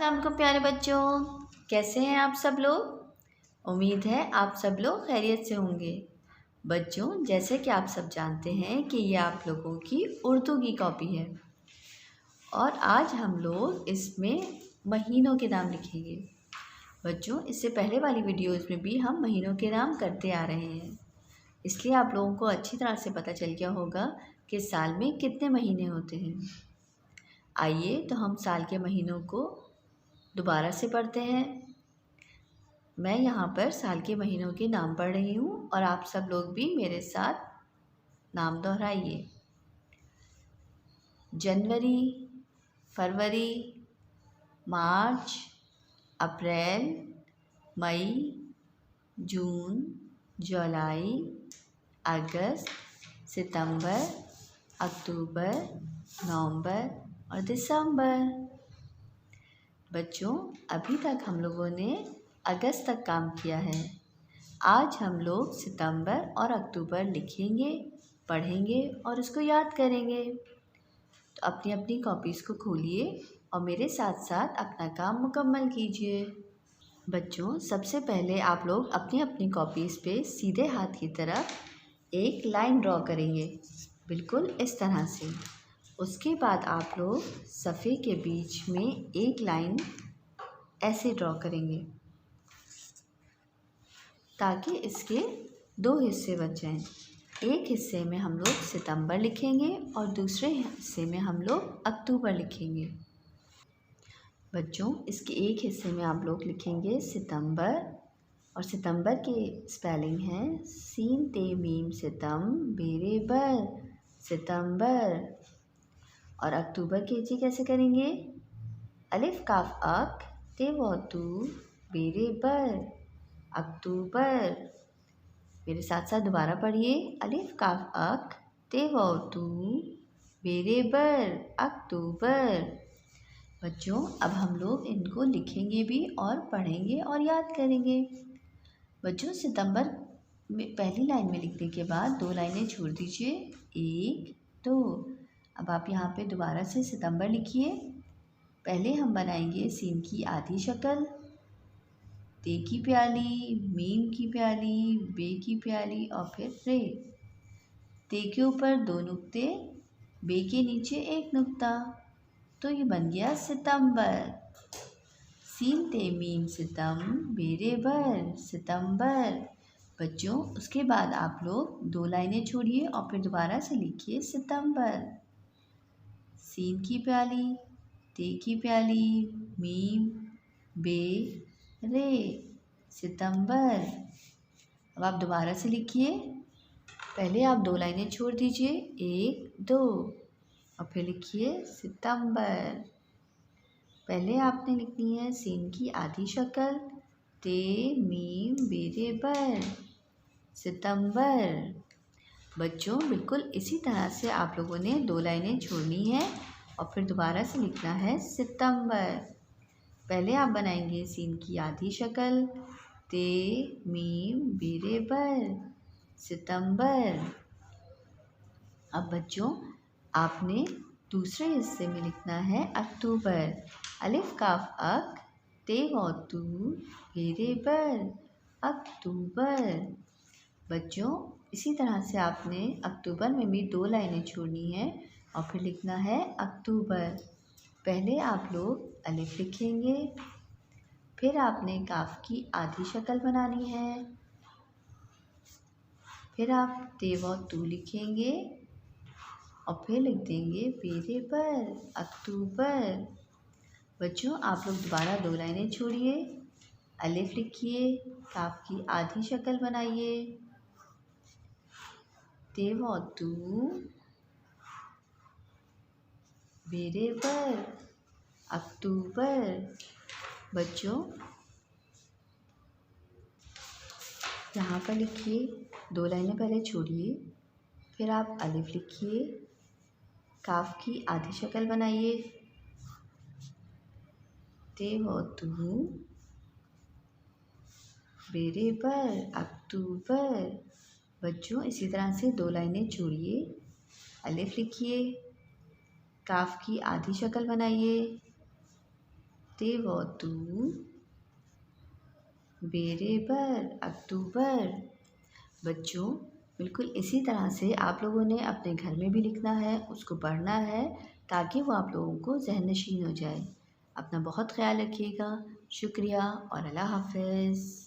वालेकुम प्यारे बच्चों, कैसे हैं आप सब लोग। उम्मीद है आप सब लोग खैरियत से होंगे। बच्चों, जैसे कि आप सब जानते हैं कि ये आप लोगों की उर्दू की कॉपी है और आज हम लोग इसमें महीनों के नाम लिखेंगे। बच्चों, इससे पहले वाली वीडियोज़ में भी हम महीनों के नाम करते आ रहे हैं, इसलिए आप लोगों को अच्छी तरह से पता चल गया होगा कि साल में कितने महीने होते हैं। आइए तो हम साल के महीनों को दोबारा से पढ़ते हैं। मैं यहाँ पर साल के महीनों के नाम पढ़ रही हूँ और आप सब लोग भी मेरे साथ नाम दोहराइए। जनवरी, फरवरी, मार्च, अप्रैल, मई, जून, जुलाई, अगस्त, सितंबर, अक्टूबर, नवंबर और दिसंबर। बच्चों, अभी तक हम लोगों ने अगस्त तक काम किया है। आज हम लोग सितंबर और अक्टूबर लिखेंगे, पढ़ेंगे और उसको याद करेंगे। तो अपनी अपनी कॉपीज़ को खोलिए और मेरे साथ साथ अपना काम मुकम्मल कीजिए। बच्चों, सबसे पहले आप लोग अपनी अपनी कॉपीज़ पे सीधे हाथ की तरफ एक लाइन ड्रॉ करेंगे, बिल्कुल इस तरह से। उसके बाद आप लोग सफ़े के बीच में एक लाइन ऐसे ड्रॉ करेंगे ताकि इसके दो हिस्से बच जाएं। एक हिस्से में हम लोग सितंबर लिखेंगे और दूसरे हिस्से में हम लोग अक्टूबर लिखेंगे। बच्चों, इसके एक हिस्से में आप लोग लिखेंगे सितंबर और सितंबर के स्पेलिंग है सीन ते मीम सितम बेरे बर, सितंबर। और अक्टूबर के जी कैसे करेंगे? अलिफ काफ अक ते वो तू बेरे बर, अक्टूबर। मेरे साथ साथ दोबारा पढ़िए। अलिफ काफ अक ते वो तू बेरे बर, अक्टूबर। बच्चों, अब हम लोग इनको लिखेंगे भी और पढ़ेंगे और याद करेंगे। बच्चों, सितंबर में पहली लाइन में लिखने के बाद दो लाइनें छोड़ दीजिए, 1, 2। अब आप यहाँ पे दोबारा से सितंबर लिखिए। पहले हम बनाएंगे सीन की आधी शक्ल, ते की प्याली, मीम की प्याली, बे की प्याली और फिर रे। ते के ऊपर 2 नुक्ते, बे के नीचे 1 नुक्ता, तो ये बन गया सितंबर। सीन ते मीम सितम बेरे बर, सितंबर। बच्चों, उसके बाद आप लोग 2 लाइनें छोड़िए और फिर दोबारा से लिखिए सितंबर। सीन की प्याली, ते की प्याली, मीम, बे, रे, सितंबर। अब आप दोबारा से लिखिए। पहले आप 2 लाइनें छोड़ दीजिए, 1, 2 और फिर लिखिए सितंबर। पहले आपने लिखनी है सीन की आधी शक्ल, ते मीम बेरे बर, सितंबर। बच्चों, बिल्कुल इसी तरह से आप लोगों ने 2 लाइनें छोड़नी है और फिर दोबारा से लिखना है सितंबर। पहले आप बनाएंगे सीन की आधी शक्ल, ते मीम बेरे बर, सितंबर। अब बच्चों, आपने दूसरे हिस्से में लिखना है अक्टूबर। अलिफ काफ अक ते वो तू बेरे बर, अक्टूबर। बच्चों, इसी तरह से आपने अक्टूबर में भी 2 लाइनें छोड़नी है और फिर लिखना है अक्टूबर। पहले आप लोग अलिफ लिखेंगे, फिर आपने काफ की आधी शक्ल बनानी है, फिर आप ते वो तू लिखेंगे और फिर लिख देंगे बेरे पर, अक्टूबर। बच्चों, आप लोग दोबारा 2 लाइनें छोड़िए, अलिफ लिखिए, काफ की आधी शक्ल बनाइए, ते वो तू बेरे पर, अक्टूबर। बच्चों, यहाँ पर लिखिए, 2 लाइनें पहले छोड़िए, फिर आप अलिफ लिखिए, काफ की आधी शक्ल बनाइए, ते वो तू बेरे पर, अक्टूबर। बच्चों, इसी तरह से 2 लाइनें छोड़िए, अलिफ लिखिए, काफ की आधी शक्ल बनाइए, ते व तू बेरे बर अक्टूबर। बच्चों, बिल्कुल इसी तरह से आप लोगों ने अपने घर में भी लिखना है, उसको पढ़ना है ताकि वो आप लोगों को ज़हन नशीन हो जाए। अपना बहुत ख़्याल रखिएगा। शुक्रिया और अल्लाह हाफ़िज़।